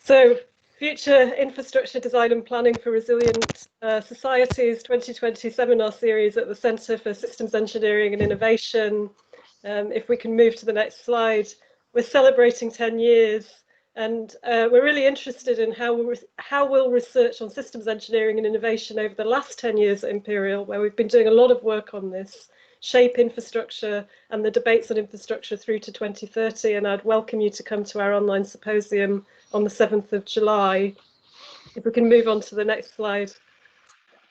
So, Future Infrastructure Design and Planning for Resilient Societies 2020 seminar series at the Centre for Systems Engineering and Innovation. If we can move to the next slide, we're celebrating 10 years, and we're really interested in how will research on systems engineering and innovation over the last 10 years at Imperial, where we've been doing a lot of work on this, shape infrastructure and the debates on infrastructure through to 2030. And I'd welcome you to come to our online symposium on the 7th of July. If we can move on to the next slide.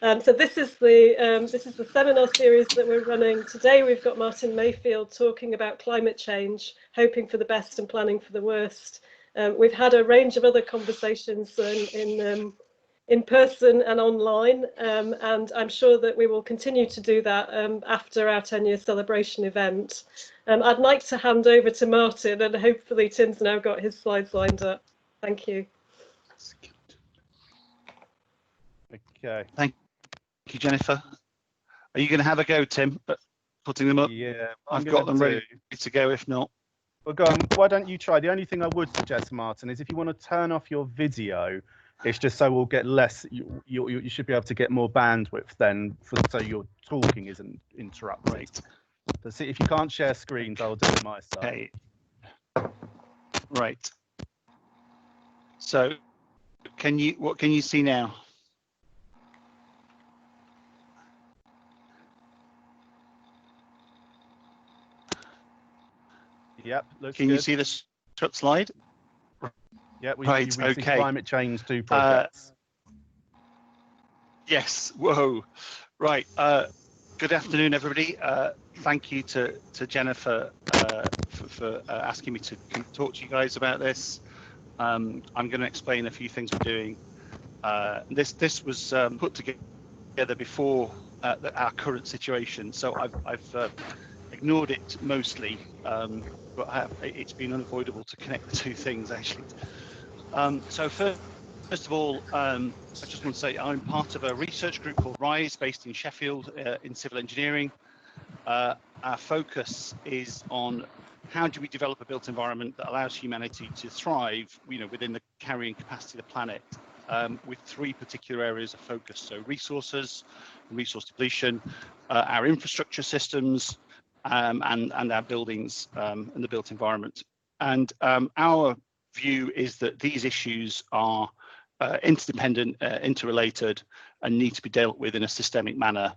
So this is the seminar series that we're running. Today we've got Martin Mayfield talking about climate change, hoping for the best and planning for the worst. We've had a range of other conversations in person and online, and I'm sure that we will continue to do that after our 10-year celebration event. I'd like to hand over to Martin, and hopefully Tim's now got his slides lined up. Thank you. Okay. Thank you, Jennifer. Are you going to have a go, Tim, at putting them up? Yeah. I've got them ready to go, if not. Well, go on. Why don't you try? The only thing I would suggest, Martin, is if you want to turn off your video, it's just so we'll get less, you should be able to get more bandwidth then, so your talking isn't interrupted. Right. So see, if you can't share screens, I'll do it myself. Okay. Right. So, what can you see now? Yep, looks Can good. you see this slide? Yeah, we see okay. climate change 2 projects. Yes. Whoa. Right. Good afternoon, everybody. Thank you to Jennifer for asking me to talk to you guys about this. I'm going to explain a few things we're doing. This was put together before our current situation, so I've ignored it mostly, but it's been unavoidable to connect the two things actually. So first of all, I just want to say I'm part of a research group called RISE, based in Sheffield, in civil engineering. Our focus is on how do we develop a built environment that allows humanity to thrive, within the carrying capacity of the planet, with 3 particular areas of focus. So resources, resource depletion, our infrastructure systems, and our buildings and the built environment. And our view is that these issues are interdependent, interrelated, and need to be dealt with in a systemic manner,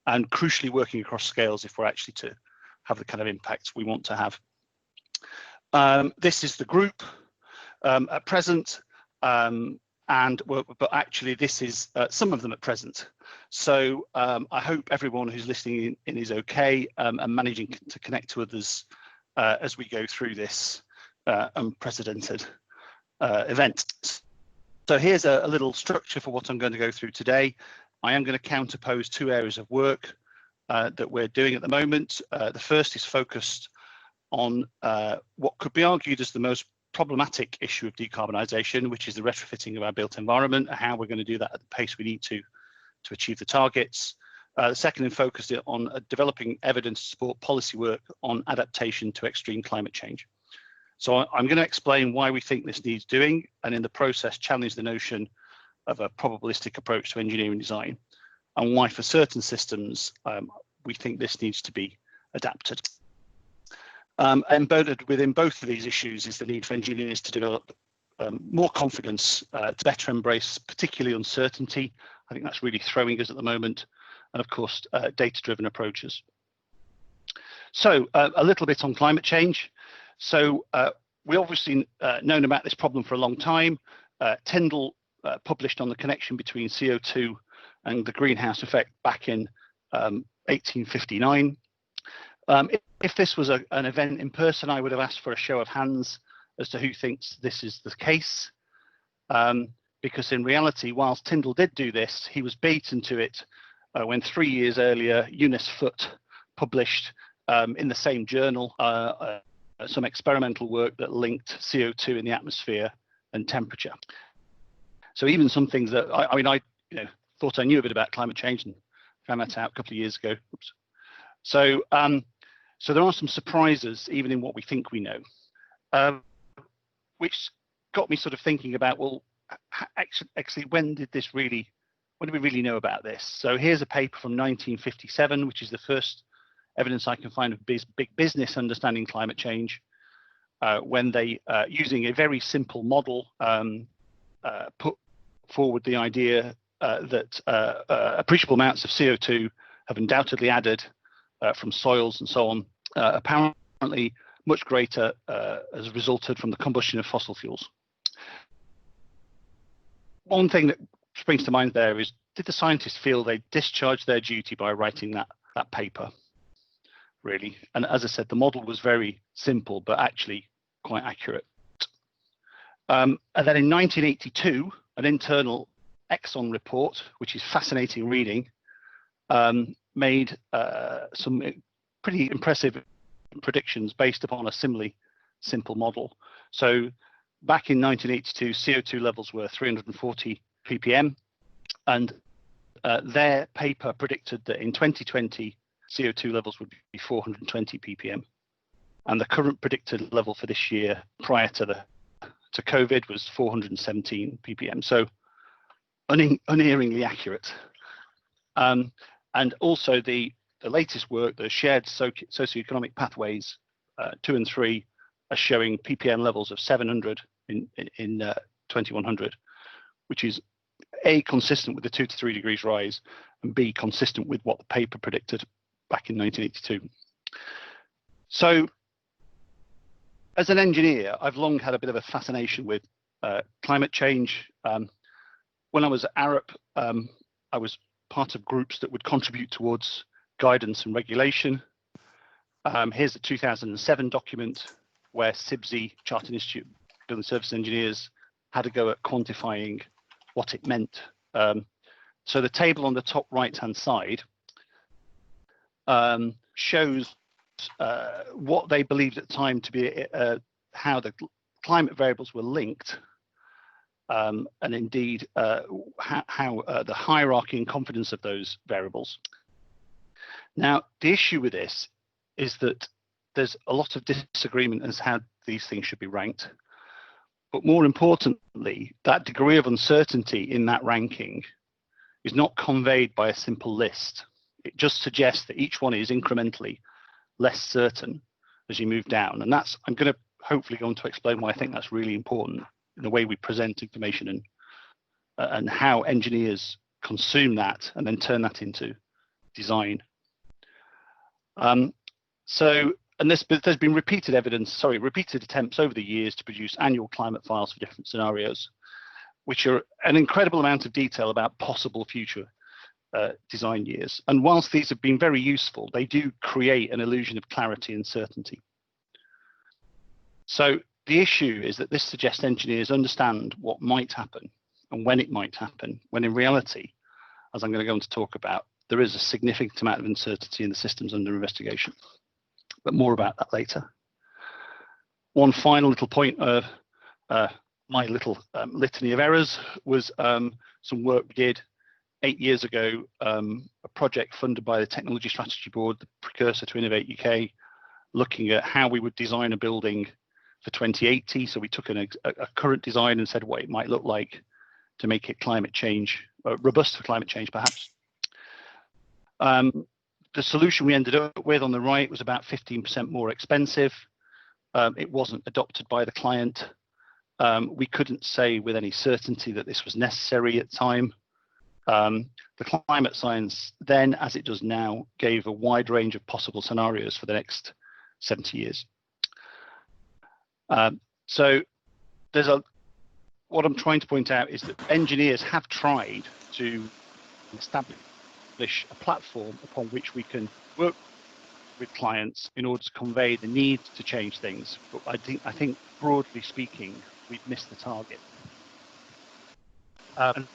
and crucially working across scales if we're actually to have the kind of impacts we want to have. This is the group at present, but actually this is some of them at present. So I hope everyone who's listening in is okay, and managing to connect to others as we go through this unprecedented event. So here's a little structure for what I'm going to go through today. I am going to counterpose 2 areas of work that we're doing at the moment. The first is focused on what could be argued as the most problematic issue of decarbonisation, which is the retrofitting of our built environment, and how we're going to do that at the pace we need to achieve the targets. The second is focused on developing evidence to support policy work on adaptation to extreme climate change. So I'm going to explain why we think this needs doing, and in the process challenge the notion of a probabilistic approach to engineering design, and why for certain systems we think this needs to be adapted. Embedded within both of these issues is the need for engineers to develop more confidence, to better embrace particularly uncertainty. I think that's really throwing us at the moment, and of course data-driven approaches. So a little bit on climate change. So we obviously known about this problem for a long time. Tyndall published on the connection between CO2 and the greenhouse effect back in 1859. If this was an event in person, I would have asked for a show of hands as to who thinks this is the case. Because in reality, whilst Tyndall did do this, he was beaten to it when 3 years earlier, Eunice Foote published in the same journal some experimental work that linked CO2 in the atmosphere and temperature. So even some things that I thought I knew a bit about climate change and found that out a couple of years ago. Oops. So so there are some surprises even in what we think we know, which got me sort of thinking about, well, actually, when did we really know about this? So here's a paper from 1957, which is the first evidence I can find of big business understanding climate change, when they, using a very simple model, put forward the idea that appreciable amounts of CO2 have undoubtedly added from soils and so on, apparently much greater has resulted from the combustion of fossil fuels. One thing that springs to mind there is, did the scientists feel they discharged their duty by writing that paper, really? And as I said, the model was very simple, but actually quite accurate. And then in 1982, an internal Exxon report, which is fascinating reading, made some pretty impressive predictions based upon a similarly simple model. So back in 1982, CO2 levels were 340 ppm, and their paper predicted that in 2020, CO2 levels would be 420 ppm. And the current predicted level for this year, prior to COVID, was 417 ppm. So unerringly accurate. And also the latest work, the shared socioeconomic pathways 2 and 3, are showing ppm levels of 700 in 2100, which is A, consistent with the 2 to 3 degrees rise, and B, consistent with what the paper predicted back in 1982. So as an engineer, I've long had a bit of a fascination with climate change. When I was at Arup, I was part of groups that would contribute towards guidance and regulation. Here's the 2007 document where CSEI, Chartered Institute of Building Services Engineers, had a go at quantifying what it meant. So the table on the top right-hand side shows what they believed at the time to be how the climate variables were linked, and indeed how the hierarchy and confidence of those variables. Now, the issue with this is that there's a lot of disagreement as to how these things should be ranked. But more importantly, that degree of uncertainty in that ranking is not conveyed by a simple list. It just suggests that each one is incrementally less certain as you move down. And that's, I'm going to hopefully go on to explain why I think that's really important in the way we present information and how engineers consume that and then turn that into design. And there's been repeated attempts over the years to produce annual climate files for different scenarios, which are an incredible amount of detail about possible future design years. And whilst these have been very useful, they do create an illusion of clarity and certainty. So the issue is that this suggests engineers understand what might happen and when it might happen, when in reality, as I'm going to go on to talk about, there is a significant amount of uncertainty in the systems under investigation. But more about that later. One final little point of my little litany of errors was some work we did 8 years ago, a project funded by the Technology Strategy Board, the precursor to Innovate UK, looking at how we would design a building for 2080. So we took a current design and said what it might look like to make it climate change, robust for climate change, perhaps. The solution we ended up with on the right was about 15% more expensive. It wasn't adopted by the client. We couldn't say with any certainty that this was necessary at the time. The climate science then, as it does now, gave a wide range of possible scenarios for the next 70 years. So there's what I'm trying to point out is that engineers have tried to establish a platform upon which we can work with clients in order to convey the need to change things. But I think broadly speaking, we've missed the target. And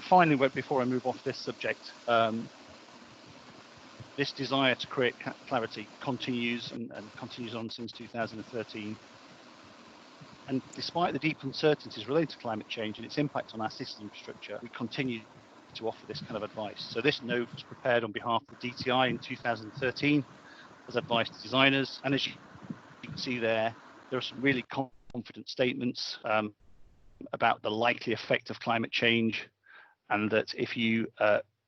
finally, before I move off this subject, this desire to create clarity continues and continues on since 2013. And despite the deep uncertainties related to climate change and its impact on our system infrastructure, we continue to offer this kind of advice. So this note was prepared on behalf of the DTI in 2013 as advice to designers. And as you can see there are some really confident statements. about the likely effect of climate change, and that if you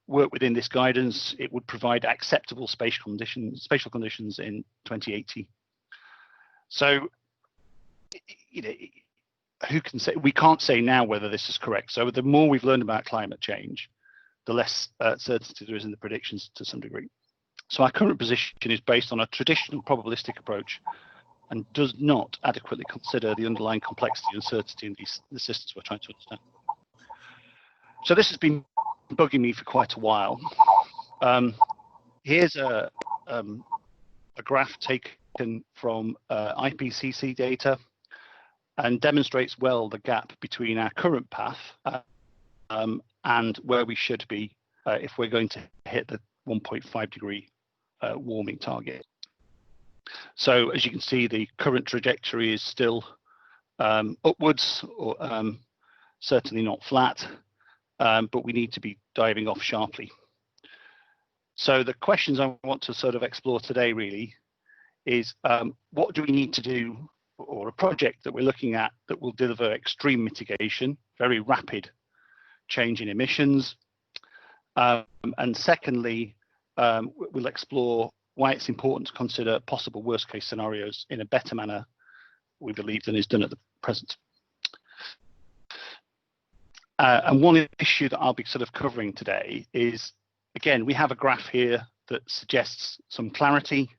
work within this guidance, it would provide acceptable spatial conditions in 2080. So, you know, who can say? We can't say now whether this is correct. So the more we've learned about climate change, the less certainty there is in the predictions to some degree. So our current position is based on a traditional probabilistic approach and does not adequately consider the underlying complexity and uncertainty in the systems we're trying to understand. So this has been bugging me for quite a while. Here's a graph taken from IPCC data and demonstrates well the gap between our current path and where we should be if we're going to hit the 1.5 degree warming target. So as you can see, the current trajectory is still upwards, or certainly not flat, but we need to be diving off sharply. So the questions I want to sort of explore today really is what do we need to do, or a project that we're looking at that will deliver extreme mitigation, very rapid change in emissions, and secondly, we'll explore why it's important to consider possible worst case scenarios in a better manner, we believe, than is done at the present. And one issue that I'll be sort of covering today is, again, we have a graph here that suggests some clarity,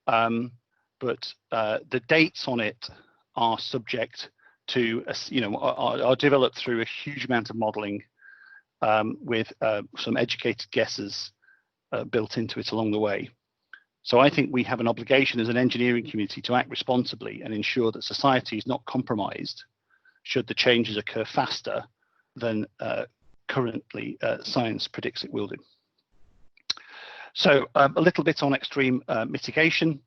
but the dates on it are subject to, are developed through a huge amount of modeling with some educated guesses built into it along the way. So I think we have an obligation as an engineering community to act responsibly and ensure that society is not compromised should the changes occur faster than currently science predicts it will do. So a little bit on extreme mitigation,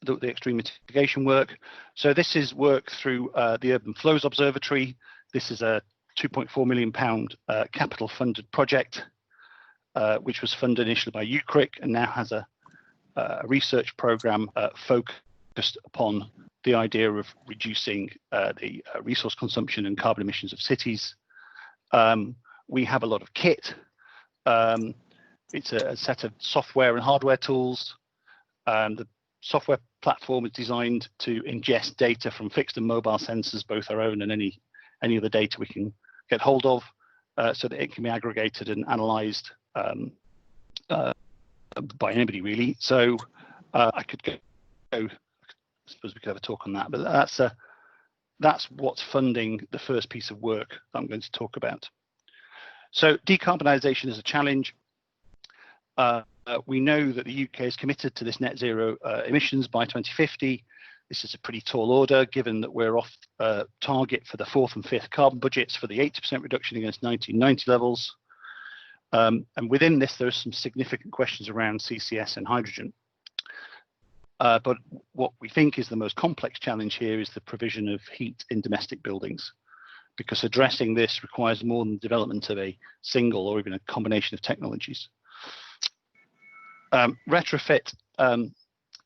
the extreme mitigation work. So this is work through the Urban Flows Observatory. This is a £2.4 million capital funded project, which was funded initially by UCRIC and now has a research program focused upon the idea of reducing the resource consumption and carbon emissions of cities. We have a lot of kit. It's a set of software and hardware tools. The software platform is designed to ingest data from fixed and mobile sensors, both our own and any other data we can get hold of, so that it can be aggregated and analyzed by anybody really. So I could go, I suppose we could have a talk on that, but that's what's funding the first piece of work that I'm going to talk about. So decarbonisation is a challenge. We know that the UK is committed to this net zero emissions by 2050. This is a pretty tall order, given that we're off target for the 4th and 5th carbon budgets for the 80% reduction against 1990 levels. And within this, there are some significant questions around CCS and hydrogen. But what we think is the most complex challenge here is the provision of heat in domestic buildings, because addressing this requires more than the development of a single or even a combination of technologies. Retrofit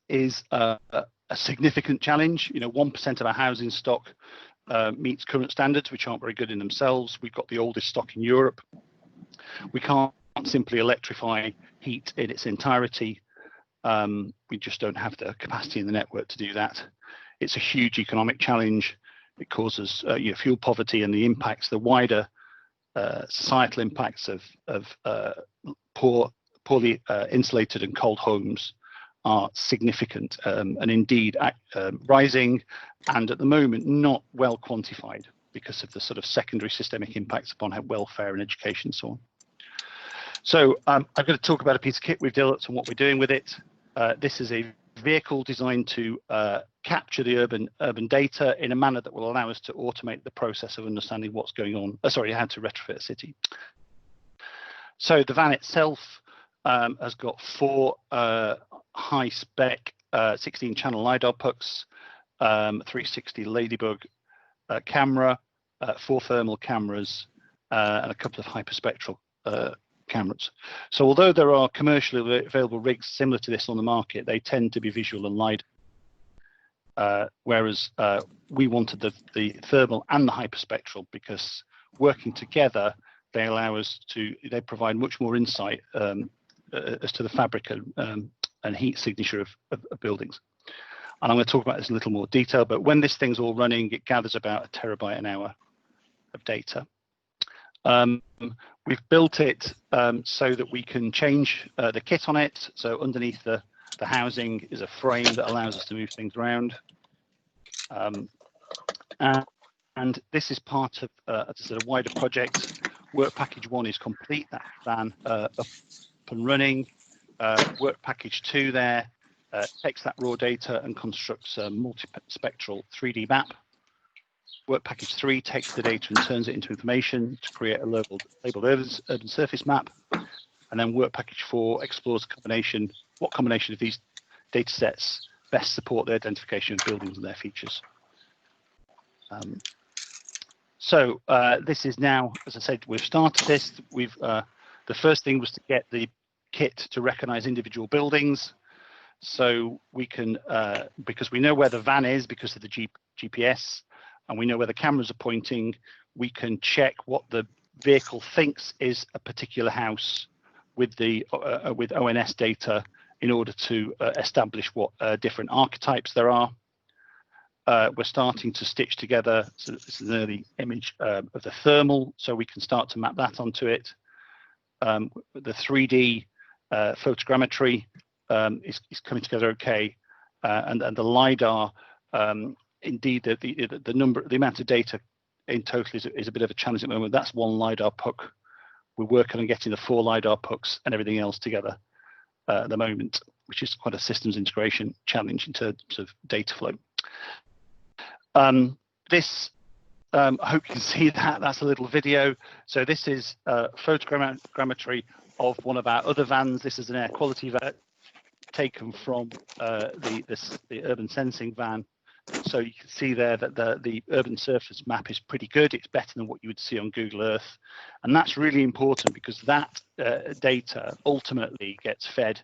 is a significant challenge. 1% of our housing stock meets current standards, which aren't very good in themselves. We've got the oldest stock in Europe. We can't simply electrify heat in its entirety. We just don't have the capacity in the network to do that. It's a huge economic challenge. It causes fuel poverty, and the impacts, the wider societal impacts of poorly insulated and cold homes are significant and indeed rising, and at the moment not well quantified because of the sort of secondary systemic impacts upon welfare and education and so on. So I'm going to talk about a piece of kit we've developed and what we're doing with it. This is a vehicle designed to capture the urban data in a manner that will allow us to automate the process of understanding what's going on. How to retrofit a city. So the van itself has got 4 high-spec 16-channel LiDAR pucks, 360 Ladybug camera, 4 thermal cameras, and a couple of hyperspectral cameras. So although there are commercially available rigs similar to this on the market, they tend to be visual and LiDAR. whereas we wanted the thermal and the hyperspectral, because working together, they allow us to, they provide much more insight as to the fabric and heat signature of buildings. And I'm going to talk about this in a little more detail, but when this thing's all running, it gathers about 1 terabyte an hour of data. We've built it so that we can change the kit on it. So underneath the housing is a frame that allows us to move things around. And this is part of a wider project. Work package 1 is complete, that van up and running. Work package 2 there takes that raw data and constructs a multispectral 3D map. Work package 3 takes the data and turns it into information to create a labeled urban surface map. And then work package 4 explores what combination of these data sets best support the identification of buildings and their features. So this is now, as I said, we've started this. The first thing was to get the kit to recognize individual buildings. So we can, because we know where the van is because of the GPS, and we know where the cameras are pointing, we can check what the vehicle thinks is a particular house with with ONS data in order to establish what different archetypes there are. We're starting to stitch together, so this is an early image of the thermal, so we can start to map that onto it. The 3D photogrammetry is coming together okay, and the LiDAR, indeed, the amount of data in total is a bit of a challenge at the moment. That's 1 LiDAR puck. We're working on getting the 4 LiDAR pucks and everything else together at the moment, which is quite a systems integration challenge in terms of data flow. This, I hope you can see that, that's a little video. So this is photogrammetry of one of our other vans. This is an air quality van taken from the urban sensing van. So you can see there that the urban surface map is pretty good. It's better than what you would see on Google Earth. And that's really important because that data ultimately gets fed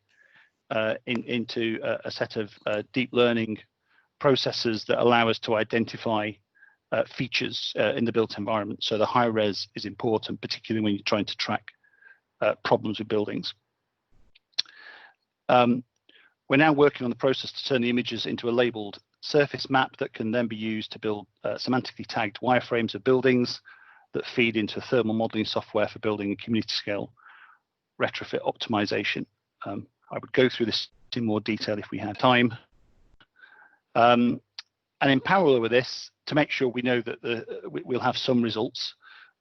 into a set of deep learning processes that allow us to identify features in the built environment. So the high res is important, particularly when you're trying to track problems with buildings. We're now working on the process to turn the images into a labeled surface map that can then be used to build semantically tagged wireframes of buildings that feed into thermal modeling software for building and community scale retrofit optimization. I would go through this in more detail if we had time. And in parallel with this, to make sure we know that we'll have some results,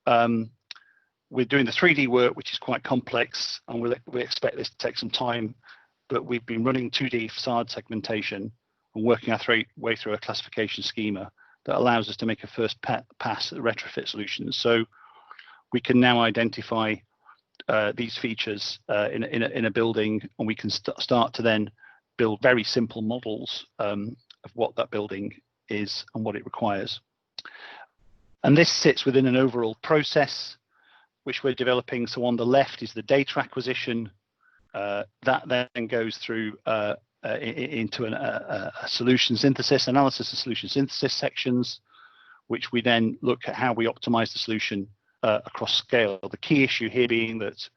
we're doing the 3D work, which is quite complex, and we expect this to take some time, but we've been running 2D facade segmentation and working our way through a classification schema that allows us to make a first pass at retrofit solutions. So we can now identify these features in a building, and we can start to then build very simple models of what that building is and what it requires. And this sits within an overall process which we're developing. So on the left is the data acquisition. That then goes through into a solution synthesis, analysis and solution synthesis sections, which we then look at how we optimize the solution across scale. The key issue here being that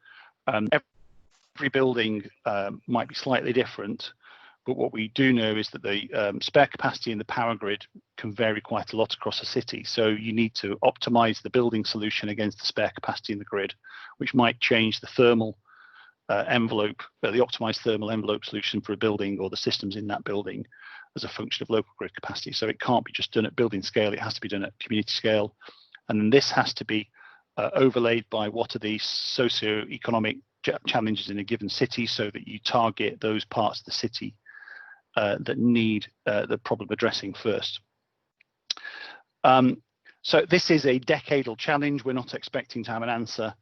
every building might be slightly different, but what we do know is that the spare capacity in the power grid can vary quite a lot across a city. So you need to optimize the building solution against the spare capacity in the grid, which might change the thermal envelope, the optimized thermal envelope solution for a building or the systems in that building as a function of local grid capacity. So it can't be just done at building scale, it has to be done at community scale. And then this has to be overlaid by what are the socio-economic challenges in a given city, so that you target those parts of the city that need the problem addressing first. So this is a decadal challenge. We're not expecting to have an answer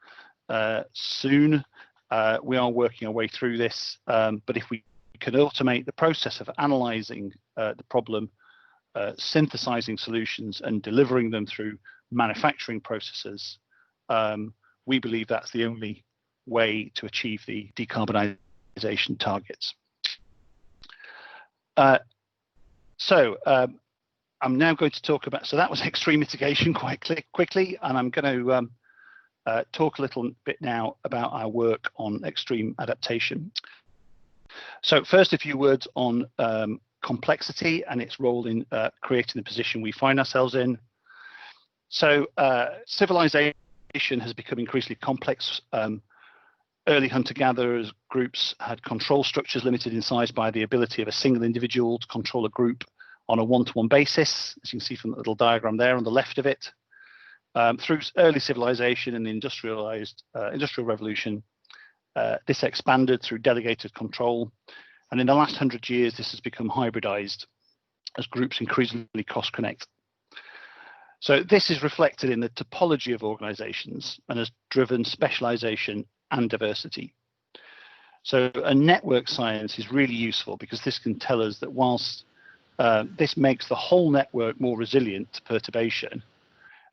soon. We are working our way through this, but if we can automate the process of analyzing the problem, synthesizing solutions and delivering them through manufacturing processes, we believe that's the only way to achieve the decarbonisation targets. So I'm now going to talk about, so that was extreme mitigation quite quickly, and I'm going to talk a little bit now about our work on extreme adaptation. So first, a few words on complexity and its role in creating the position we find ourselves in. So civilization has become increasingly complex. Early hunter-gatherers groups had control structures limited in size by the ability of a single individual to control a group on a one-to-one basis, as you can see from the little diagram there on the left of it. Through early civilization and the industrial revolution, this expanded through delegated control. And in the last 100 years, this has become hybridized as groups increasingly cross-connect. So this is reflected in the topology of organizations and has driven specialization and diversity. So a network science is really useful because this can tell us that whilst this makes the whole network more resilient to perturbation,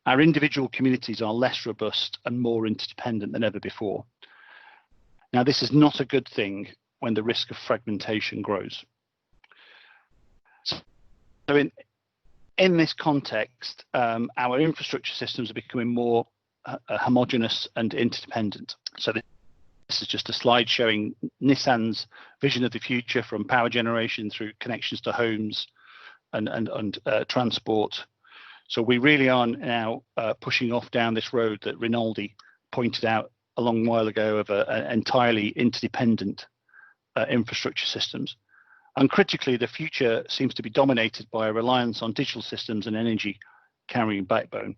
our individual communities are less robust and more interdependent than ever before. Now, this is not a good thing when the risk of fragmentation grows. So in this context, our infrastructure systems are becoming more homogeneous and interdependent. So this is just a slide showing Nissan's vision of the future, from power generation through connections to homes and transport. So we really are now pushing off down this road that Rinaldi pointed out a long while ago of an entirely interdependent infrastructure systems. And critically, the future seems to be dominated by a reliance on digital systems and energy carrying backbone,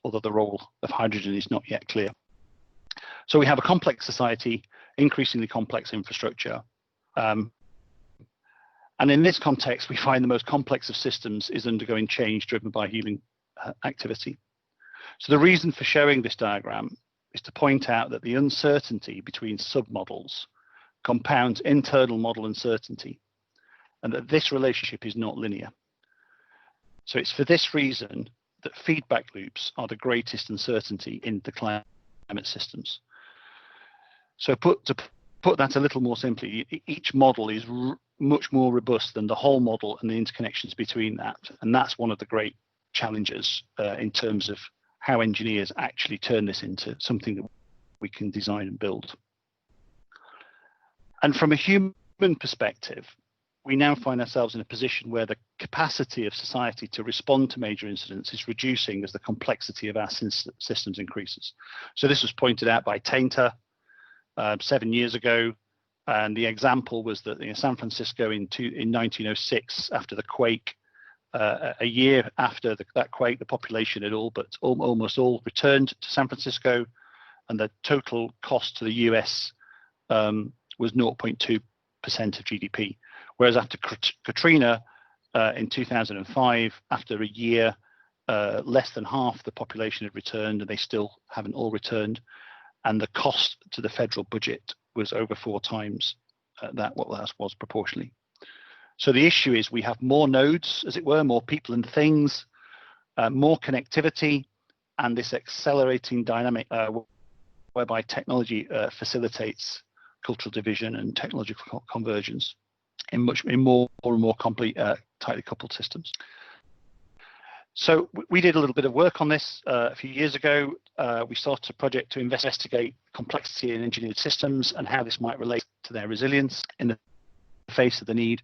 although the role of hydrogen is not yet clear. So we have a complex society, increasingly complex infrastructure. And in this context, we find the most complex of systems is undergoing change driven by human activity. So the reason for showing this diagram is to point out that the uncertainty between submodels compounds internal model uncertainty, and that this relationship is not linear. So it's for this reason that feedback loops are the greatest uncertainty in the climate systems. So to put that a little more simply, each model is much more robust than the whole model and the interconnections between that. And that's one of the great challenges in terms of how engineers actually turn this into something that we can design and build. And from a human perspective, we now find ourselves in a position where the capacity of society to respond to major incidents is reducing as the complexity of our systems increases. So this was pointed out by Tainter 7 years ago, and the example was that in San Francisco in 1906, after the quake, a year after that quake, the population had almost all returned to San Francisco, and the total cost to the US was 0.2% of GDP. Whereas after Katrina in 2005, after a year, less than half the population had returned, and they still haven't all returned. And the cost to the federal budget was over 4 times what that was proportionally. So the issue is we have more nodes, as it were, more people and things, more connectivity, and this accelerating dynamic whereby technology facilitates cultural division and technological convergence in more and more complete, tightly coupled systems. So we did a little bit of work on this a few years ago. We started a project to investigate complexity in engineered systems and how this might relate to their resilience in the face of the need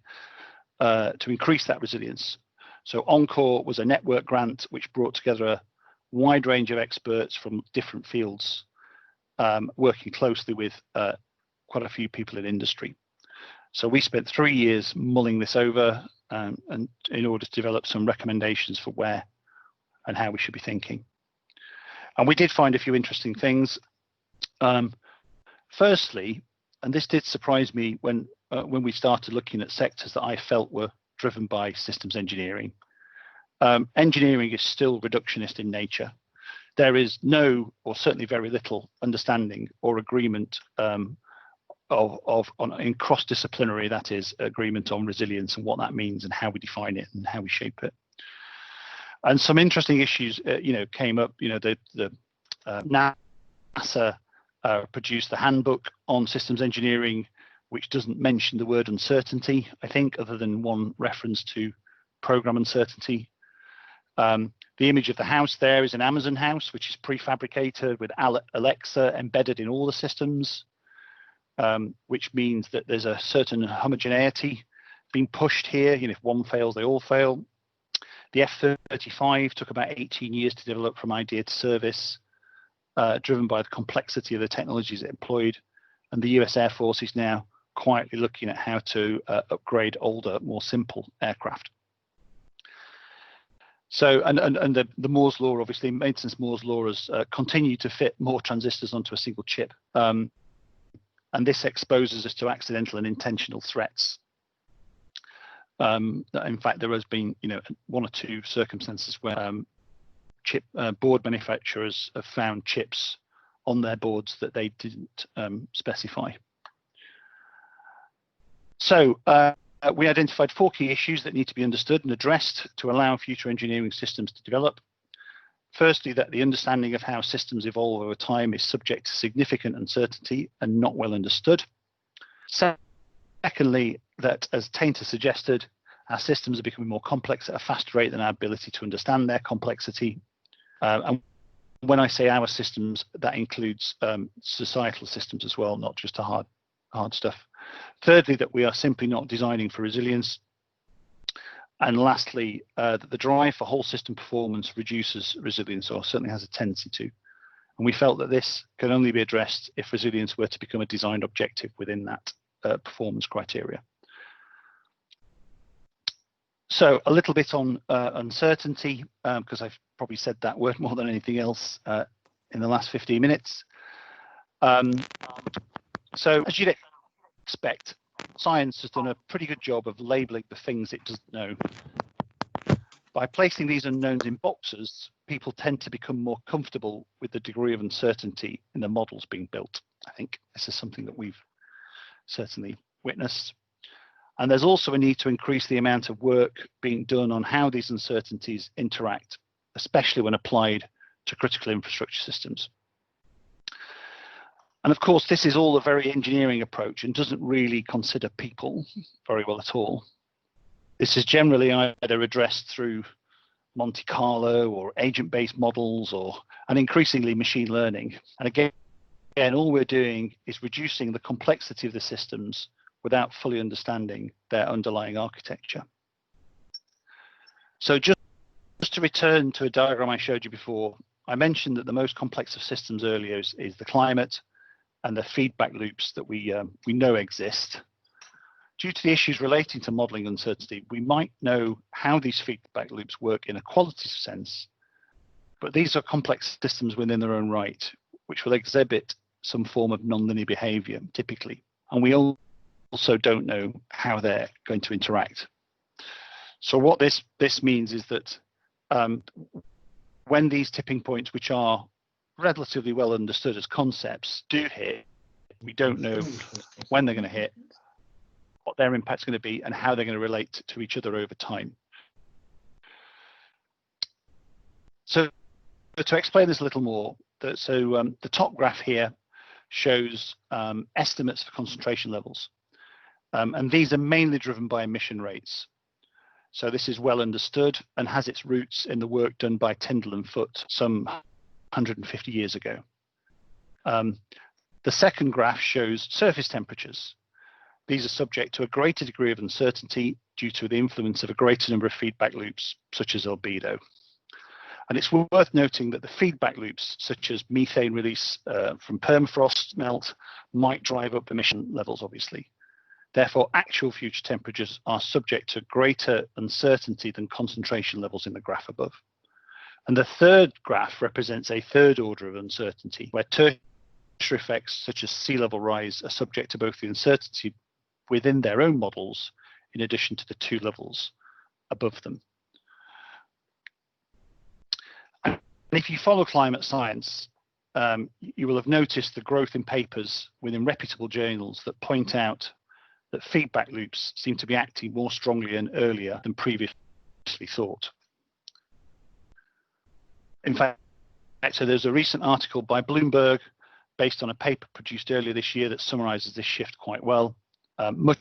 to increase that resilience. So Encore was a network grant which brought together a wide range of experts from different fields, working closely with quite a few people in industry. So we spent 3 years mulling this over and in order to develop some recommendations for where and how we should be thinking. And we did find a few interesting things. Firstly, and this did surprise me when we started looking at sectors that I felt were driven by systems engineering. Engineering is still reductionist in nature. There is no, or certainly very little, understanding or agreement in cross-disciplinary, that is, agreement on resilience and what that means and how we define it and how we shape it. And some interesting issues, came up. The NASA produced the handbook on systems engineering, which doesn't mention the word uncertainty, I think, other than one reference to program uncertainty. The image of the house there is an Amazon house, which is prefabricated with Alexa embedded in all the systems, which means that there's a certain homogeneity being pushed here. You know, if one fails, they all fail. The F-35 took about 18 years to develop from idea to service, driven by the complexity of the technologies it employed. And the US Air Force is now quietly looking at how to upgrade older, more simple aircraft. So, and the Moore's law, obviously, maintenance Moore's law has continued to fit more transistors onto a single chip. And this exposes us to accidental and intentional threats. In fact, there has been, you know, one or two circumstances where chip board manufacturers have found chips on their boards that they didn't specify. So we identified 4 key issues that need to be understood and addressed to allow future engineering systems to develop. Firstly, that the understanding of how systems evolve over time is subject to significant uncertainty and not well understood. Secondly, that, as Tainter suggested, our systems are becoming more complex at a faster rate than our ability to understand their complexity. And when I say our systems, that includes societal systems as well, not just the hard stuff. Thirdly, that we are simply not designing for resilience. And lastly, that the drive for whole system performance reduces resilience, or certainly has a tendency to. And we felt that this can only be addressed if resilience were to become a design objective within that performance criteria. So a little bit on uncertainty, because I've probably said that word more than anything else in the last 15 minutes. So as you'd expect, science has done a pretty good job of labeling the things it doesn't know. By placing these unknowns in boxes, people tend to become more comfortable with the degree of uncertainty in the models being built. I think this is something that we've certainly witnessed. And there's also a need to increase the amount of work being done on how these uncertainties interact, especially when applied to critical infrastructure systems. And of course, this is all a very engineering approach and doesn't really consider people very well at all. This is generally either addressed through Monte Carlo or agent-based models, and increasingly machine learning. And again, all we're doing is reducing the complexity of the systems without fully understanding their underlying architecture. So just to return to a diagram I showed you before, I mentioned that the most complex of systems earlier is the climate and the feedback loops that we know exist. Due to the issues relating to modeling uncertainty, we might know how these feedback loops work in a qualitative sense, but these are complex systems within their own right, which will exhibit some form of nonlinear behavior typically. And we also don't know how they're going to interact. So what this means is that when these tipping points, which are relatively well understood as concepts, do hit, we don't know when they're going to hit, what their impact's going to be, and how they're going to relate to each other over time. So to explain this a little more, the top graph here shows estimates for concentration levels. And these are mainly driven by emission rates. So this is well understood and has its roots in the work done by Tyndall and Foote some 150 years ago. The second graph shows surface temperatures. These are subject to a greater degree of uncertainty due to the influence of a greater number of feedback loops, such as albedo. And it's worth noting that the feedback loops, such as methane release from permafrost melt, might drive up emission levels, obviously. Therefore, actual future temperatures are subject to greater uncertainty than concentration levels in the graph above. And the third graph represents a third order of uncertainty, where tertiary effects such as sea level rise are subject to both the uncertainty within their own models, in addition to the 2 levels above them. And if you follow climate science, you will have noticed the growth in papers within reputable journals that point out that feedback loops seem to be acting more strongly and earlier than previously thought. In fact, so there's a recent article by Bloomberg based on a paper produced earlier this year that summarizes this shift quite well. Much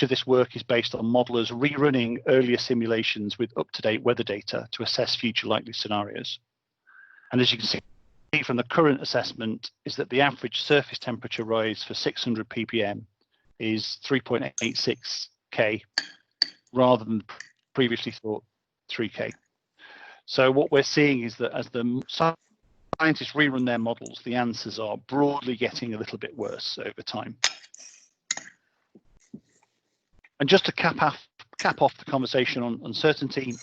of this work is based on modelers rerunning earlier simulations with up-to-date weather data to assess future likely scenarios. And as you can see from the current assessment, is that the average surface temperature rise for 600 ppm is 3.86 K rather than previously thought 3K. So what we're seeing is that as the scientists rerun their models, the answers are broadly getting a little bit worse over time. And just to cap off the conversation on uncertainty,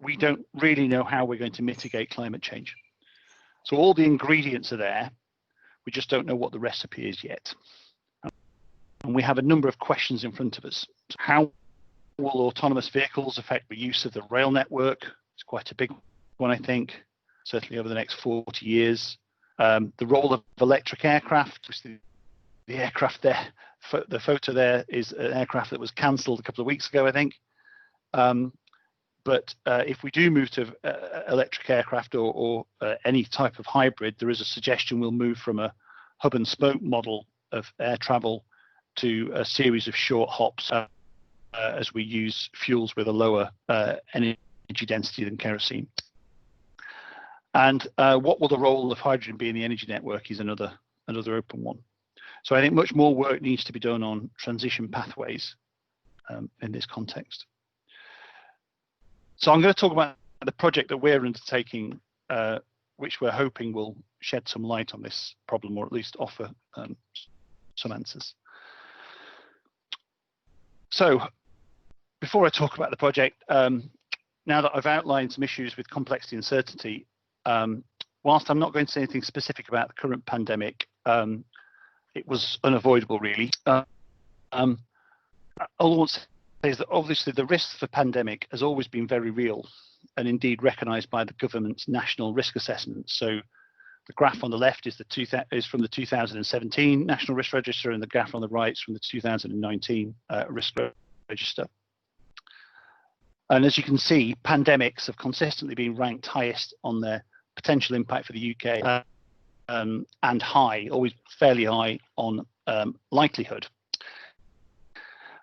we don't really know how we're going to mitigate climate change. So all the ingredients are there, we just don't know what the recipe is yet. And we have a number of questions in front of us. How will autonomous vehicles affect the use of the rail network? It's quite a big one, I think, certainly over the next 40 years. The role of electric aircraft, the aircraft there, the photo there is an aircraft that was cancelled a couple of weeks ago, I think. But if we do move to electric aircraft or any type of hybrid, there is a suggestion we'll move from a hub and spoke model of air travel to a series of short hops as we use fuels with a lower energy density than kerosene. And what will the role of hydrogen be in the energy network is another open one. So I think much more work needs to be done on transition pathways in this context. So I'm going to talk about the project that we're undertaking, which we're hoping will shed some light on this problem, or at least offer some answers. So before I talk about the project, now that I've outlined some issues with complexity and uncertainty, whilst I'm not going to say anything specific about the current pandemic, it was unavoidable, really. All I want to say is that obviously the risk of the pandemic has always been very real and indeed recognised by the government's national risk assessment. So the graph on the left is from the 2017 National Risk Register, and the graph on the right is from the 2019 Risk Register. And as you can see, pandemics have consistently been ranked highest on their potential impact for the UK and high, always fairly high on likelihood.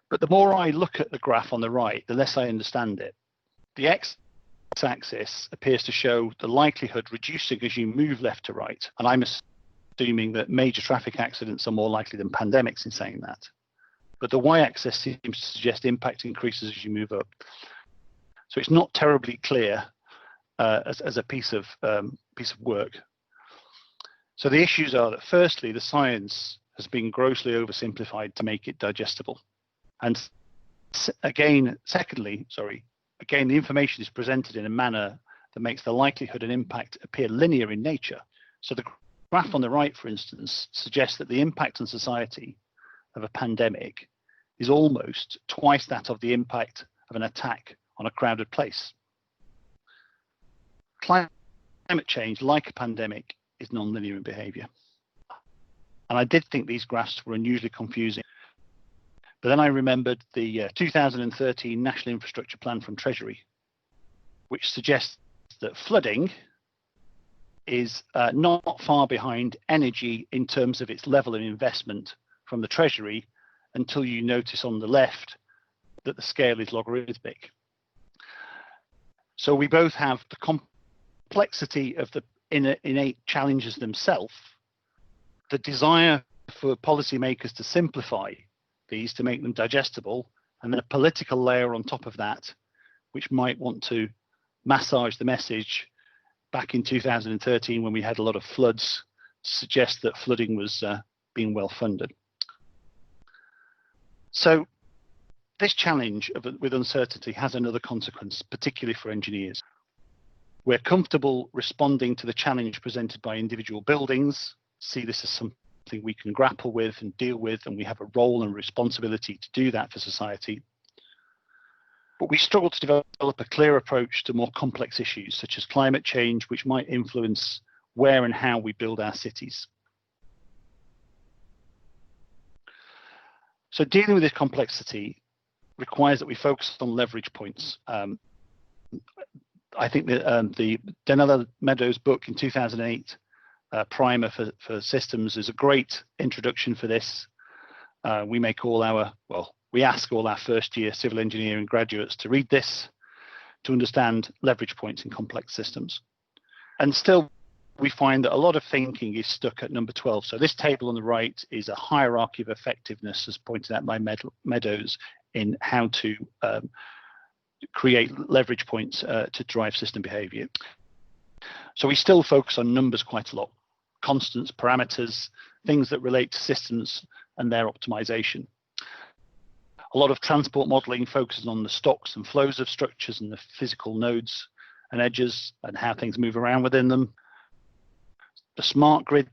But the more I look at the graph on the right, the less I understand it. The x-axis appears to show the likelihood reducing as you move left to right. And I'm assuming that major traffic accidents are more likely than pandemics in saying that. But the y-axis seems to suggest impact increases as you move up. So it's not terribly clear as a piece of work. So the issues are that firstly, the science has been grossly oversimplified to make it digestible. And again, the information is presented in a manner that makes the likelihood and impact appear linear in nature. So the graph on the right, for instance, suggests that the impact on society of a pandemic is almost twice that of the impact of an attack on a crowded place. Climate change, like a pandemic, is non-linear in behaviour. And I did think these graphs were unusually confusing. But then I remembered the 2013 National Infrastructure Plan from Treasury, which suggests that flooding is not far behind energy in terms of its level of investment from the Treasury, until you notice on the left that the scale is logarithmic. So we both have the complexity of the innate challenges themselves, the desire for policymakers to simplify these to make them digestible, and then a political layer on top of that, which might want to massage the message back in 2013 when we had a lot of floods, to suggest that flooding was being well funded. So this challenge with uncertainty has another consequence, particularly for engineers. We're comfortable responding to the challenge presented by individual buildings, see this as something we can grapple with and deal with, and we have a role and responsibility to do that for society. But we struggle to develop a clear approach to more complex issues, such as climate change, which might influence where and how we build our cities. So dealing with this complexity requires that we focus on leverage points. I think that the Danella Meadows book in 2008, Primer for Systems, is a great introduction for this. We make all our, well, we ask all our first year civil engineering graduates to read this to understand leverage points in complex systems. And still, we find that a lot of thinking is stuck at number 12. So this table on the right is a hierarchy of effectiveness, as pointed out by Meadows, in how to create leverage points to drive system behavior. So we still focus on numbers quite a lot, constants, parameters, things that relate to systems and their optimization. A lot of transport modeling focuses on the stocks and flows of structures and the physical nodes and edges and how things move around within them. The smart grid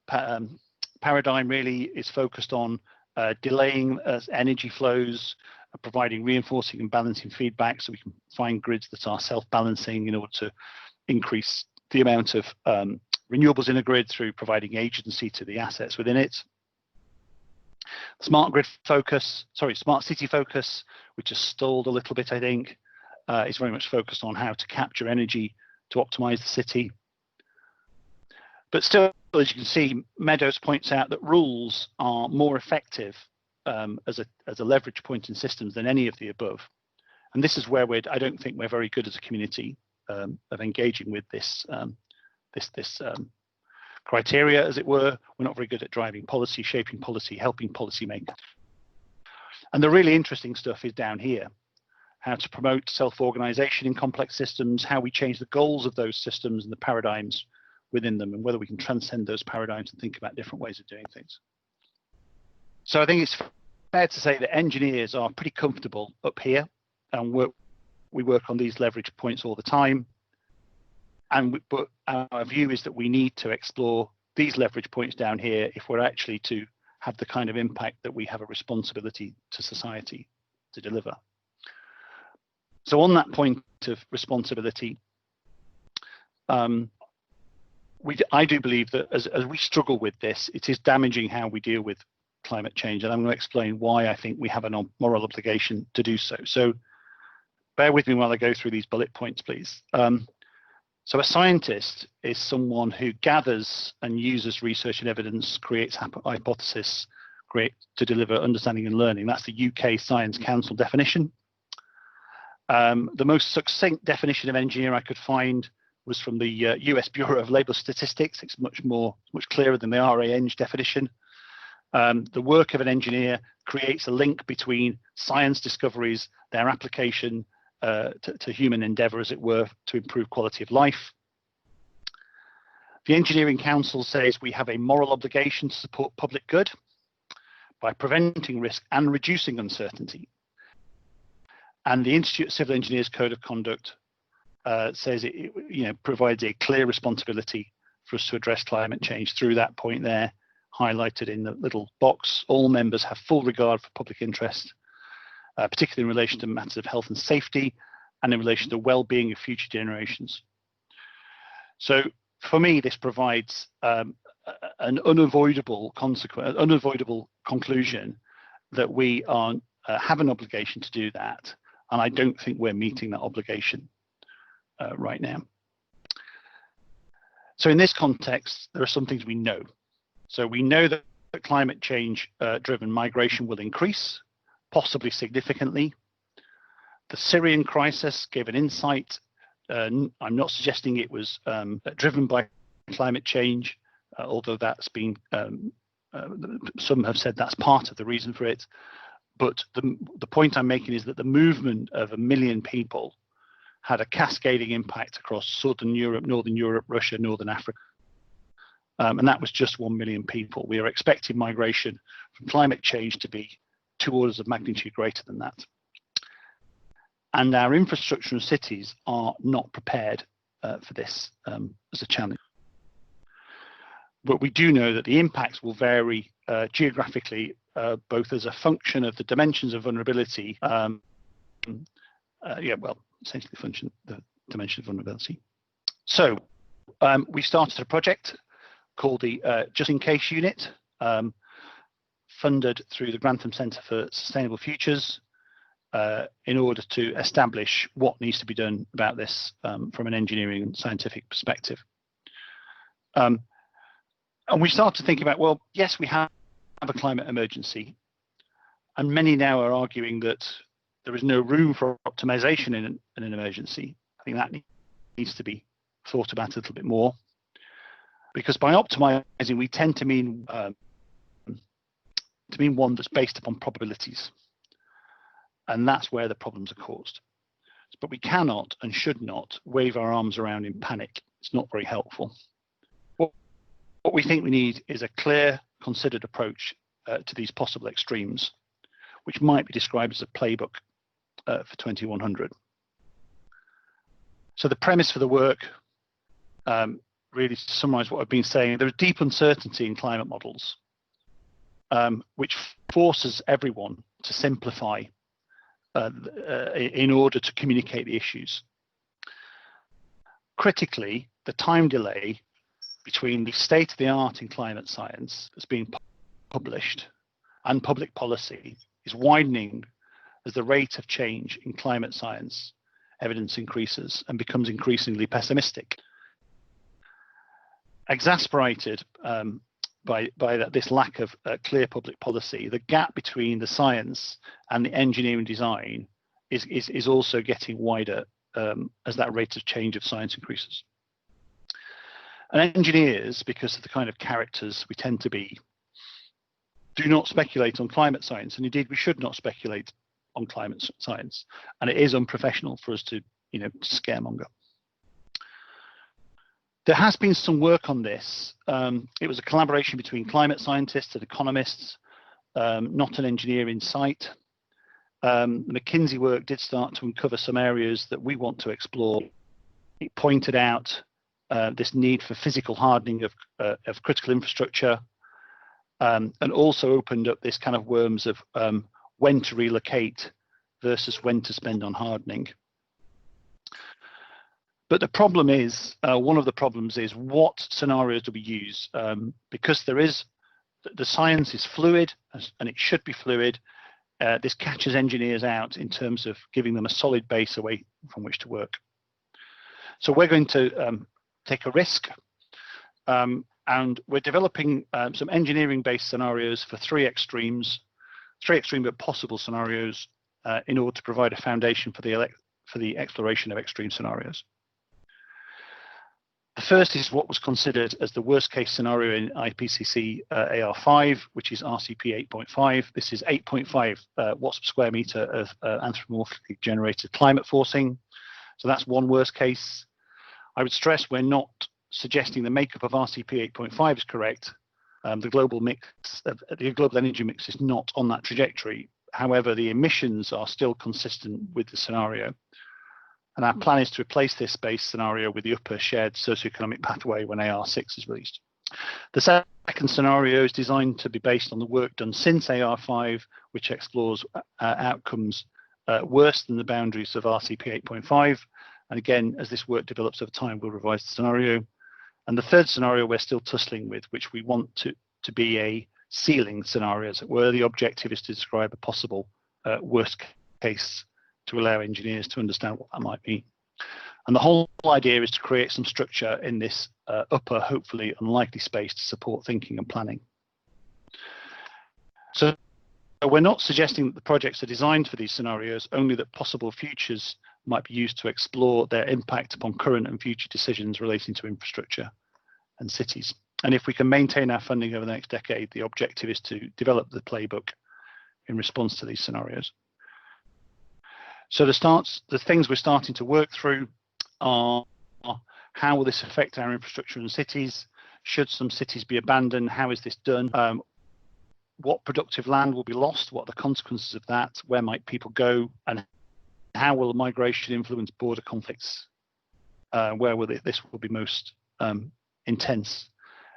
paradigm really is focused on delaying energy flows, providing reinforcing and balancing feedback so we can find grids that are self-balancing in order to increase the amount of renewables in a grid through providing agency to the assets within it. Smart city focus, which has stalled a little bit, I think, is very much focused on how to capture energy to optimize the city. But still, as you can see, Meadows points out that rules are more effective as a leverage point in systems than any of the above. And this is where I don't think we're very good as a community of engaging with this criteria, as it were. We're not very good at driving policy, shaping policy, helping policymakers. And the really interesting stuff is down here: how to promote self-organization in complex systems, how we change the goals of those systems and the paradigms within them, and whether we can transcend those paradigms and think about different ways of doing things. So I think it's fair to say that engineers are pretty comfortable up here, and we work on these leverage points all the time. But our view is that we need to explore these leverage points down here if we're actually to have the kind of impact that we have a responsibility to society to deliver. So on that point of responsibility, I do believe that as we struggle with this, it is damaging how we deal with climate change, and I'm going to explain why I think we have a moral obligation to do so. So bear with me while I go through these bullet points, please. So a scientist is someone who gathers and uses research and evidence, creates hypothesis, to deliver understanding and learning. That's the UK Science Council definition. The most succinct definition of engineer I could find was from the US Bureau of Labour Statistics. It's much clearer than the RAEng definition. The work of an engineer creates a link between science discoveries, their application to human endeavour, as it were, to improve quality of life. The Engineering Council says we have a moral obligation to support public good by preventing risk and reducing uncertainty. And the Institute of Civil Engineers Code of Conduct says it provides a clear responsibility for us to address climate change through that point there, highlighted in the little box. All members have full regard for public interest, particularly in relation to matters of health and safety and in relation to well-being of future generations. So for me, this provides an unavoidable conclusion that we have an obligation to do that, and I don't think we're meeting that obligation right now. So in this context, there are some things we know. So we know that climate change driven migration will increase, possibly significantly. The Syrian crisis gave an insight. I'm not suggesting it was driven by climate change, although that's been, some have said that's part of the reason for it. But the point I'm making is that the movement of 1 million people had a cascading impact across Southern Europe, Northern Europe, Russia, Northern Africa. And that was just 1 million people. We are expecting migration from climate change to be 2 orders of magnitude greater than that. And our infrastructure and cities are not prepared for this as a challenge. But we do know that the impacts will vary geographically, both as a function of the dimensions of vulnerability, essentially the dimension of vulnerability. So we started a project called the Just In Case Unit, funded through the Grantham Centre for Sustainable Futures, in order to establish what needs to be done about this from an engineering and scientific perspective. And we started thinking about, well, yes, we have a climate emergency, and many now are arguing that there is no room for optimization in an emergency. I think that needs to be thought about a little bit more, because by optimizing we tend to mean one that's based upon probabilities, and that's where the problems are caused. But we cannot and should not wave our arms around in panic. It's not very helpful. What we think we need is a clear, considered approach to these possible extremes, which might be described as a playbook for 2100. So the premise for the work, really to summarize what I've been saying, there is deep uncertainty in climate models, which forces everyone to simplify in order to communicate the issues. Critically, the time delay between the state of the art in climate science that's being published and public policy is widening as the rate of change in climate science evidence increases and becomes increasingly pessimistic. Exasperated by this lack of clear public policy, the gap between the science and the engineering design is also getting wider as that rate of change of science increases. And engineers, because of the kind of characters we tend to be, do not speculate on climate science, and indeed we should not speculate on climate science. And it is unprofessional for us to, scaremonger. There has been some work on this. It was a collaboration between climate scientists and economists, not an engineer in sight. The McKinsey work did start to uncover some areas that we want to explore. It pointed out this need for physical hardening of critical infrastructure, and also opened up this kind of worms of when to relocate versus when to spend on hardening. But the problem is, one of the problems is what scenarios do we use? Because the science is fluid, and it should be fluid. This catches engineers out in terms of giving them a solid base away from which to work. So we're going to take a risk, and we're developing some engineering-based scenarios for three extreme but possible scenarios in order to provide a foundation for the exploration of extreme scenarios. The first is what was considered as the worst case scenario in IPCC AR5, which is RCP 8.5. This is 8.5 watts per square meter of anthropomorphically generated climate forcing. So that's one worst case. I would stress we're not suggesting the makeup of RCP 8.5 is correct. The global energy mix is not on that trajectory. However, the emissions are still consistent with the scenario. And our plan is to replace this base scenario with the upper shared socioeconomic pathway when AR6 is released. The second scenario is designed to be based on the work done since AR5, which explores outcomes worse than the boundaries of RCP 8.5. And again, as this work develops over time, we'll revise the scenario. And the third scenario we're still tussling with, which we want to be a ceiling scenario, where the objective is to describe a possible worst case to allow engineers to understand what that might mean. And the whole idea is to create some structure in this upper, hopefully unlikely space to support thinking and planning. So we're not suggesting that the projects are designed for these scenarios, only that possible futures might be used to explore their impact upon current and future decisions relating to infrastructure and cities. And if we can maintain our funding over the next decade, the objective is to develop the playbook in response to these scenarios. So the things we're starting to work through are how will this affect our infrastructure and cities? Should some cities be abandoned? How is this done? What productive land will be lost? What are the consequences of that? Where might people go? And how will migration influence border conflicts? Where will this will be most intense?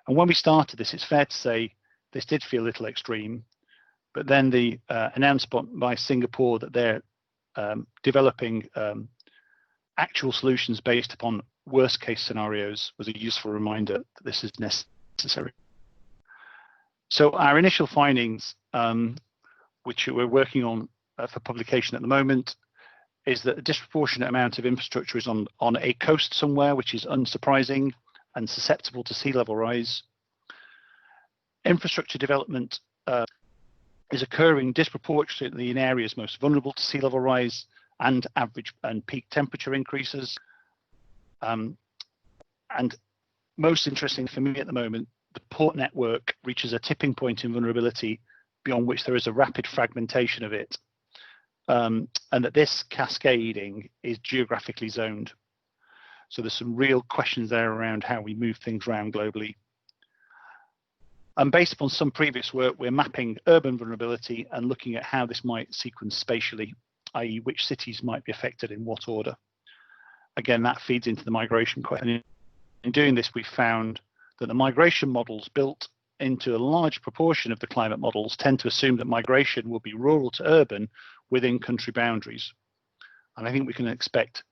And when we started this, it's fair to say this did feel a little extreme, but then the announcement by Singapore that they're developing actual solutions based upon worst case scenarios was a useful reminder that this is necessary. So our initial findings, which we're working on for publication at the moment, is that a disproportionate amount of infrastructure is on a coast somewhere, which is unsurprising and susceptible to sea level rise. Infrastructure development is occurring disproportionately in areas most vulnerable to sea level rise and average and peak temperature increases. And most interesting for me at the moment, the port network reaches a tipping point in vulnerability beyond which there is a rapid fragmentation of it, and that this cascading is geographically zoned. So there's some real questions there around how we move things around globally. And based upon some previous work, we're mapping urban vulnerability and looking at how this might sequence spatially, i.e. which cities might be affected in what order. Again, that feeds into the migration question. In doing this, we found that the migration models built into a large proportion of the climate models tend to assume that migration will be rural to urban within country boundaries. And I think we can expect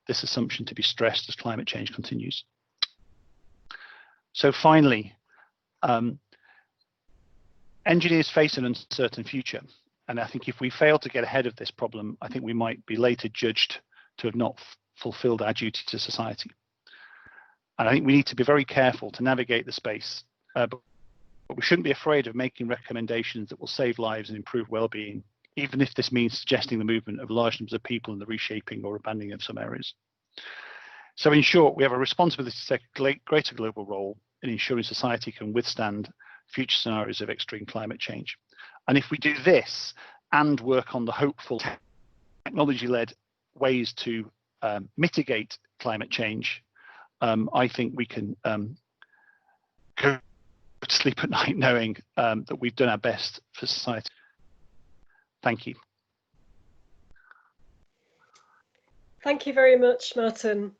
this assumption to be stressed as climate change continues. So finally, engineers face an uncertain future. And I think if we fail to get ahead of this problem, I think we might be later judged to have not fulfilled our duty to society. And I think we need to be very careful to navigate the space, but we shouldn't be afraid of making recommendations that will save lives and improve well-being, even if this means suggesting the movement of large numbers of people and the reshaping or abandoning of some areas. So in short, we have a responsibility to take a greater global role in ensuring society can withstand future scenarios of extreme climate change. And if we do this and work on the hopeful technology-led ways to mitigate climate change, I think we can go to sleep at night knowing that we've done our best for society. Thank you. Thank you very much, Martin.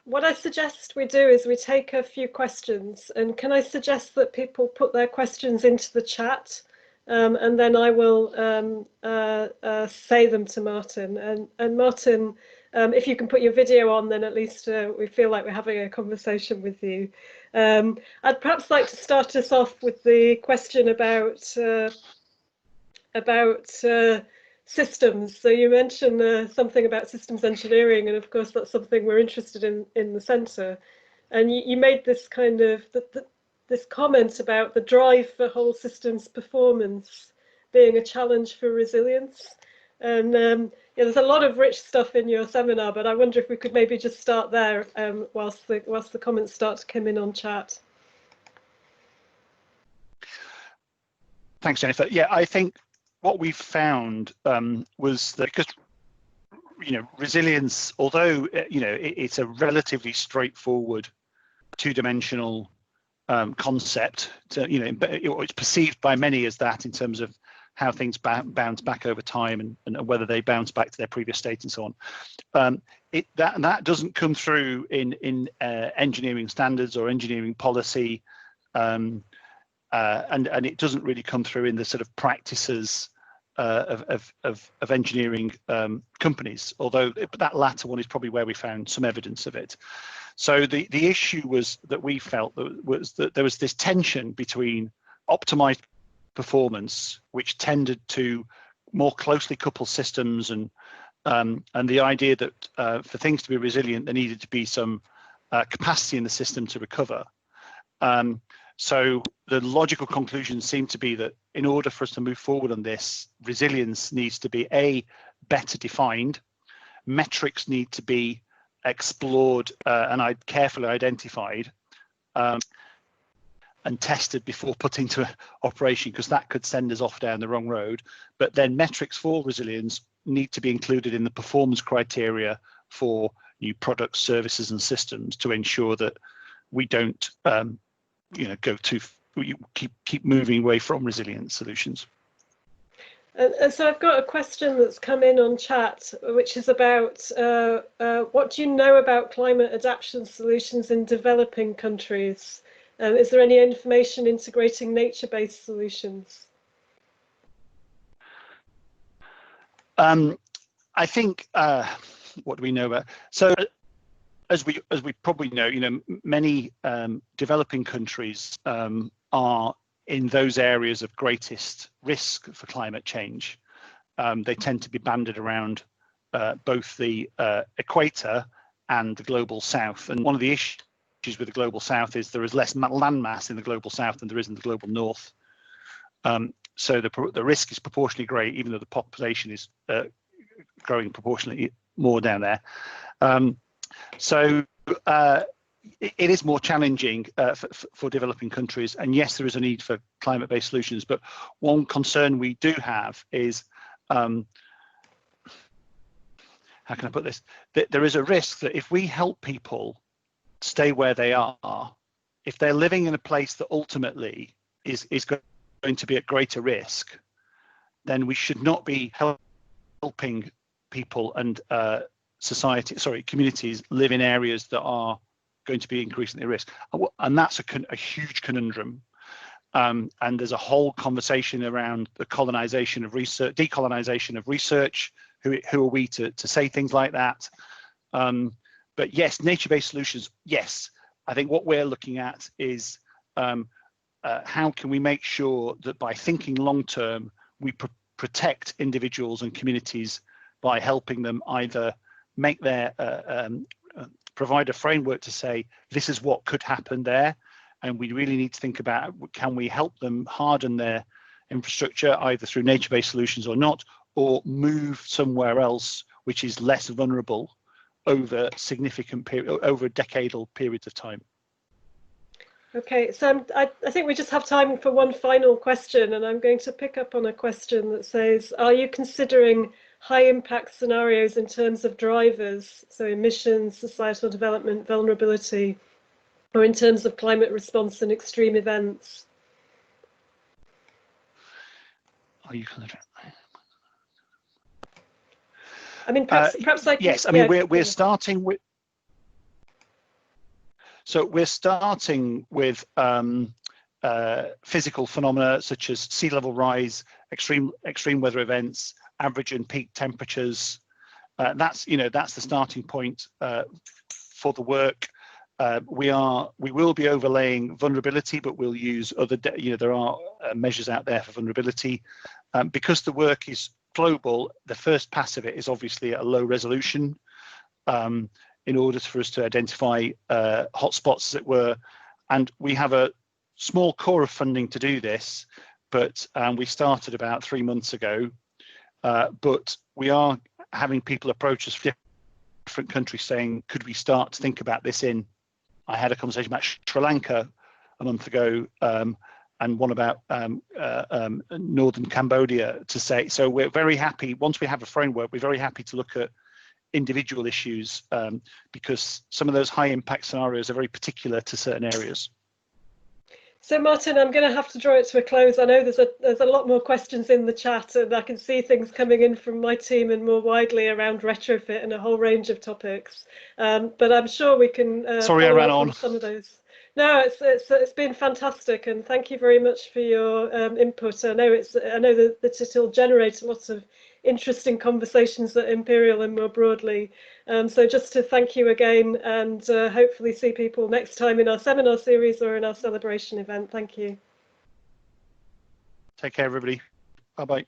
What I suggest we do is we take a few questions, and can I suggest that people put their questions into the chat, and then I will say them to Martin. And Martin, if you can put your video on, then at least we feel like we're having a conversation with you. I'd perhaps like to start us off with the question about systems. So you mentioned something about systems engineering, and of course that's something we're interested in the centre. And you made this kind of this comment about the drive for whole systems performance being a challenge for resilience. And yeah, there's a lot of rich stuff in your seminar, but I wonder if we could maybe just start there whilst the comments start to come in on chat. Thanks, Jennifer. Yeah, I think what we found was that because resilience, although it's a relatively straightforward two-dimensional concept, it's perceived by many as that in terms of how things bounce back over time and whether they bounce back to their previous state and so on. That doesn't come through in engineering standards or engineering policy, and it doesn't really come through in the sort of practices of engineering companies, although that latter one is probably where we found some evidence of it. So the issue was that we felt that there was this tension between optimized performance, which tended to more closely couple systems, and the idea that for things to be resilient, there needed to be some capacity in the system to recover. So the logical conclusion seemed to be that in order for us to move forward on this, resilience needs to be better defined, metrics need to be explored and carefully identified and tested before put into operation, because that could send us off down the wrong road. But then metrics for resilience need to be included in the performance criteria for new products, services and systems to ensure that we don't keep moving away from resilient solutions. And so I've got a question that's come in on chat, which is about what do you know about climate adaptation solutions in developing countries? Is there any information integrating nature-based solutions? I think what do we know about? So as we probably know, many developing countries are in those areas of greatest risk for climate change. They tend to be banded around both the equator and the global south. And one of the issues with the global south is there is less land mass in the global south than there is in the global north. so the risk is proportionally great, even though the population is growing proportionally more down there. So it is more challenging for developing countries, and yes, there is a need for climate-based solutions. But one concern we do have is, how can I put this? That there is a risk that if we help people stay where they are, if they're living in a place that ultimately is going to be at greater risk, then we should not be helping people and communities live in areas that are going to be increasingly at risk. And that's a huge conundrum. And there's a whole conversation around the colonization of research, decolonization of research. Who are we to say things like that? But yes, nature-based solutions, yes. I think what we're looking at is how can we make sure that by thinking long-term, we protect individuals and communities by helping them either make their provide a framework to say this is what could happen there, and we really need to think about, can we help them harden their infrastructure either through nature-based solutions or not, or move somewhere else which is less vulnerable over significant period, over decadal periods of time. Okay, so I think we just have time for one final question, and I'm going to pick up on a question that says, are you considering high impact scenarios in terms of drivers, so emissions, societal development, vulnerability, or in terms of climate response and extreme events? Are you considering? I mean, perhaps I can, yes, I mean, we're starting with, so we're starting with physical phenomena such as sea level rise, extreme weather events, average and peak temperatures. That's the starting point for the work. We will be overlaying vulnerability, but we'll use other, there are measures out there for vulnerability. Because the work is global, the first pass of it is obviously at a low resolution in order for us to identify hotspots, as it were. And we have a small core of funding to do this, but we started about 3 months ago. But we are having people approach us from different countries saying, could we start to think about this in? I had a conversation about Sri Lanka a month ago, and one about northern Cambodia to say. So we're very happy, once we have a framework, we're very happy to look at individual issues because some of those high impact scenarios are very particular to certain areas. So Martin, I'm going to have to draw it to a close. I know there's a lot more questions in the chat, and I can see things coming in from my team and more widely around retrofit and a whole range of topics. But I'm sure we can Sorry, I ran on some of those. No, it's been fantastic, and thank you very much for your input. I know that it'll generate lots of interesting conversations at Imperial and more broadly. So just to thank you again, and hopefully see people next time in our seminar series or in our celebration event. Thank you. Take care, everybody. Bye-bye.